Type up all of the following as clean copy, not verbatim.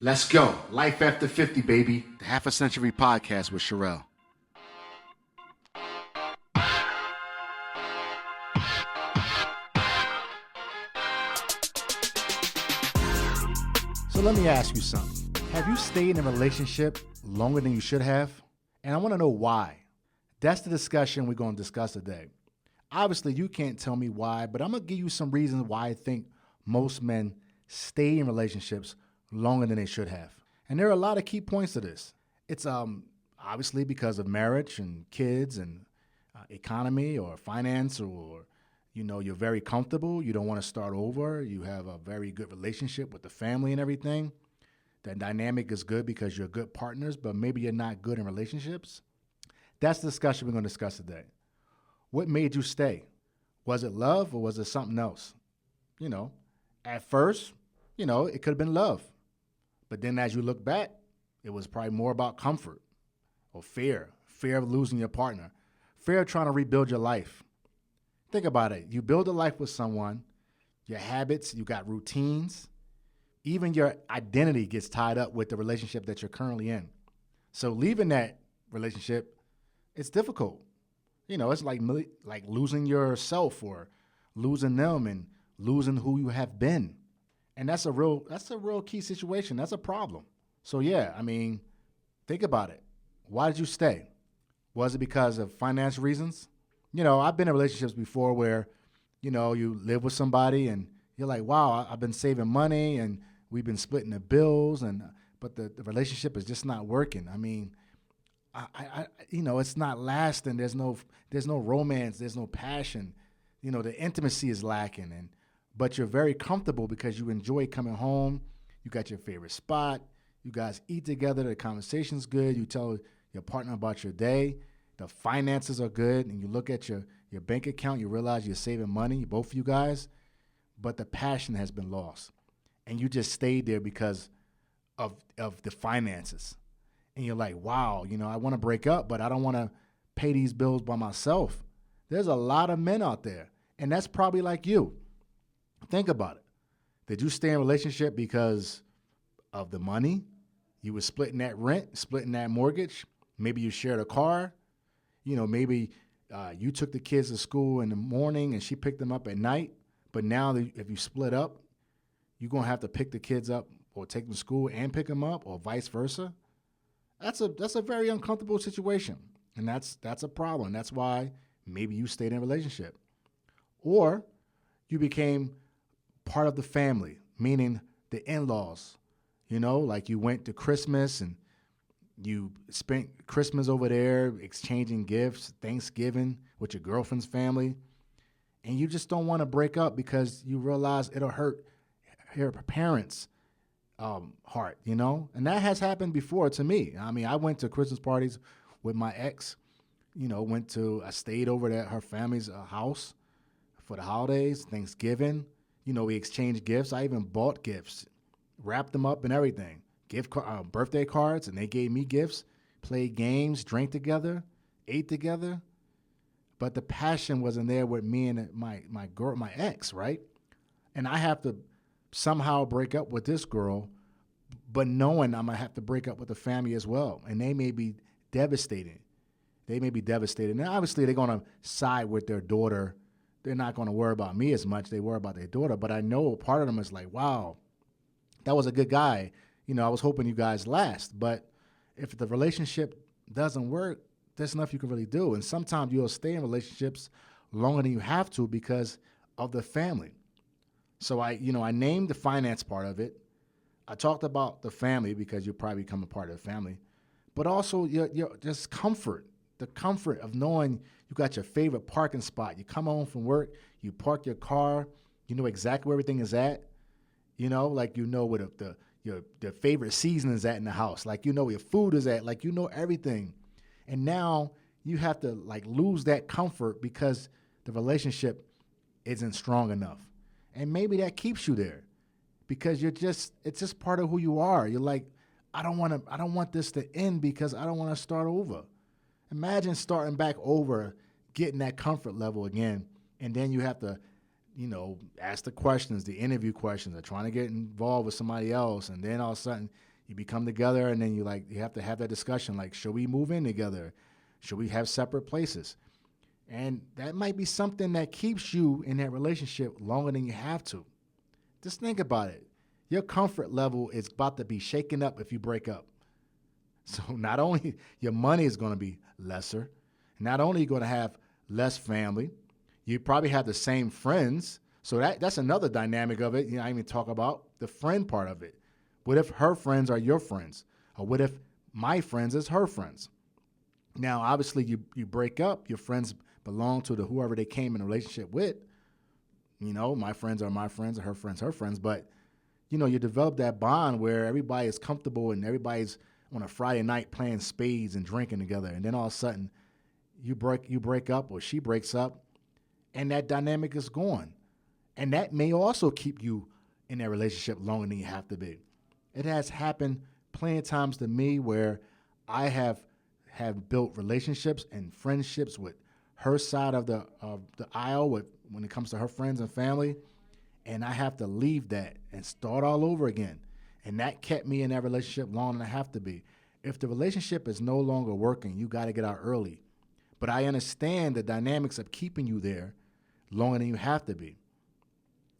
Let's go. Life After 50, baby. The Half a Century Podcast with Sherelle. So let me ask you something. Have you stayed in a relationship longer than you should have? And I want to know why. That's the discussion we're going to discuss today. Obviously, you can't tell me why, but I'm going to give you some reasons why I think most men stay in relationships longer than they should have. And there are a lot of key points to this. It's obviously because of marriage and kids and economy or finance, or you're very comfortable. You don't want to start over. You have a very good relationship with the family and everything. That dynamic is good because you're good partners, but maybe you're not good in relationships. That's the discussion we're going to discuss today. What made you stay? Was it love or was it something else? At first, it could have been love. But then as you look back, it was probably more about comfort or fear of losing your partner, fear of trying to rebuild your life. Think about it. You build a life with someone, your habits, you got routines, even your identity gets tied up with the relationship that you're currently in. So leaving that relationship, it's difficult. It's like losing yourself or losing them and losing who you have been. And that's a real key situation. That's a problem. So yeah, think about it. Why did you stay? Was it because of financial reasons? I've been in relationships before where, you live with somebody and you're like, wow, I've been saving money and we've been splitting the bills, but the relationship is just not working. It's not lasting. There's no romance. There's no passion. The intimacy is lacking, but you're very comfortable because you enjoy coming home. You got your favorite spot. You guys eat together. The conversation's good. You tell your partner about your day. The finances are good. And you look at your bank account. You realize you're saving money, both of you guys. But the passion has been lost. And you just stayed there because of the finances. And you're like, wow, I want to break up, but I don't want to pay these bills by myself. There's a lot of men out there. And that's probably like you. Think about it. Did you stay in a relationship because of the money? You were splitting that rent, splitting that mortgage. Maybe you shared a car. Maybe you took the kids to school in the morning and she picked them up at night. But now if you split up, you're going to have to pick the kids up or take them to school and pick them up, or vice versa. That's a very uncomfortable situation. And that's a problem. That's why maybe you stayed in a relationship. Or you became part of the family, meaning the in-laws. Like you went to Christmas and you spent Christmas over there exchanging gifts, Thanksgiving with your girlfriend's family, and you just don't want to break up because you realize it'll hurt your parents' heart, And that has happened before to me. I went to Christmas parties with my ex, I stayed over at her family's house for the holidays, Thanksgiving. We exchanged gifts. I even bought gifts, wrapped them up and everything. Birthday cards, and they gave me gifts, played games, drank together, ate together. But the passion wasn't there with me and my girl, my ex, right? And I have to somehow break up with this girl, but knowing I'm going to have to break up with the family as well. And they may be devastated. And obviously they're going to side with their daughter. They're not going to worry about me as much. They worry about their daughter. But I know part of them is like, wow, that was a good guy. I was hoping you guys last. But if the relationship doesn't work, there's nothing you can really do. And sometimes you'll stay in relationships longer than you have to because of the family. So I named the finance part of it. I talked about the family because you probably become a part of the family. But also your just comfort, the comfort of knowing you got your favorite parking spot. You come home from work, you park your car, you know exactly where everything is at. Like where the favorite season is at in the house. Like where your food is at. Like everything. And now you have to lose that comfort because the relationship isn't strong enough. And maybe that keeps you there because it's just part of who you are. You're like, I don't want this to end because I don't want to start over. Imagine starting back over, getting that comfort level again, and then you have to, ask the questions, the interview questions, or trying to get involved with somebody else, and then all of a sudden You become together, and then you have to have that discussion. Like, should we move in together? Should we have separate places? And that might be something that keeps you in that relationship longer than you have to. Just think about it. Your comfort level is about to be shaken up if you break up. So not only your money is going to be lesser, not only are you going to have less family, you probably have the same friends. So that's another dynamic of it. I even talk about the friend part of it. What if her friends are your friends? Or what if my friends is her friends? Now, obviously, you break up, your friends belong to whoever they came in a relationship with. My friends are my friends, and her friends. But, you develop that bond where everybody is comfortable and everybody's on a Friday night playing spades and drinking together. And then all of a sudden, you break up or she breaks up, and that dynamic is gone. And that may also keep you in that relationship longer than you have to be. It has happened plenty of times to me where I have built relationships and friendships with her side of the aisle when it comes to her friends and family, and I have to leave that and start all over again. And that kept me in that relationship longer than I have to be. If the relationship is no longer working, you got to get out early. But I understand the dynamics of keeping you there longer than you have to be.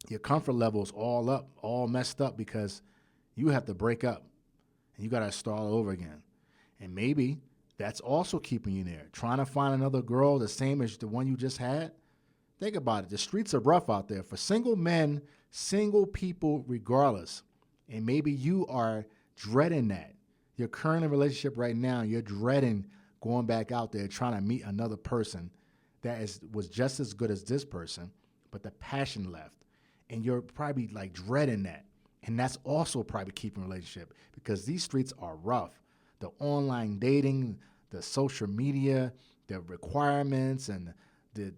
Your comfort level is all messed up because you have to break up and you got to start all over again. And maybe that's also keeping you there. Trying to find another girl the same as the one you just had. Think about it. The streets are rough out there for single men, single people, regardless. And maybe you are dreading that. You're currently in a relationship right now. You're dreading going back out there trying to meet another person that was just as good as this person, but the passion left. And you're probably like dreading that. And that's also probably keeping a relationship because these streets are rough. The online dating, the social media, the requirements, and the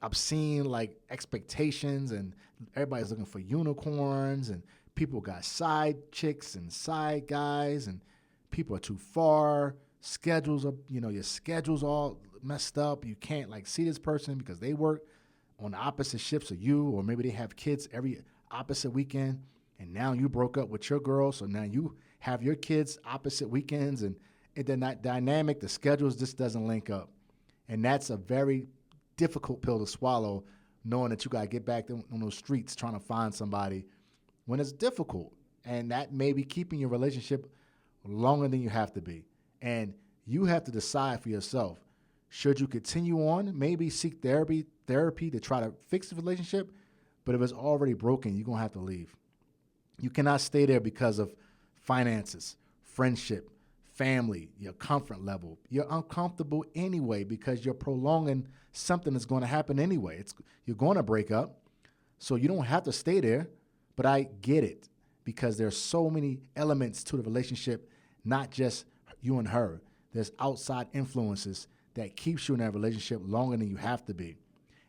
obscene like expectations, and everybody's looking for unicorns, and people got side chicks and side guys, and people are too far. Schedules are, your schedule's all messed up. You can't like see this person because they work on the opposite shifts of you, or maybe they have kids every opposite weekend, and now you broke up with your girl, so now you have your kids opposite weekends, and they're not dynamic. The schedules just doesn't link up, and that's a very difficult pill to swallow, knowing that you got to get back on those streets trying to find somebody when it's difficult, and that may be keeping your relationship longer than you have to be. And you have to decide for yourself, should you continue on, maybe seek therapy to try to fix the relationship, but if it's already broken, you're going to have to leave. You cannot stay there because of finances, friendship, family, your comfort level. You're uncomfortable anyway because you're prolonging something that's going to happen anyway. You're going to break up, so you don't have to stay there, but I get it because there's so many elements to the relationship, not just you and her. There's outside influences that keeps you in that relationship longer than you have to be.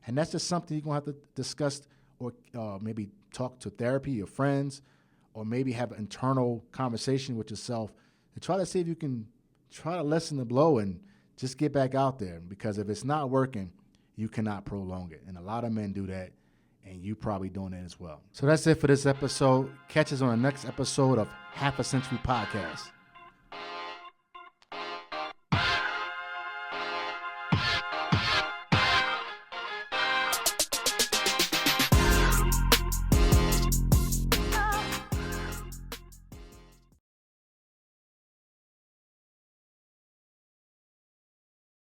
And that's just something you're going to have to discuss or maybe talk to therapy, your friends, or maybe have an internal conversation with yourself to try to see if you can try to lessen the blow and just get back out there. Because if it's not working, you cannot prolong it. And a lot of men do that, and you probably doing it as well. So that's it for this episode. Catch us on the next episode of Half a Century Podcast.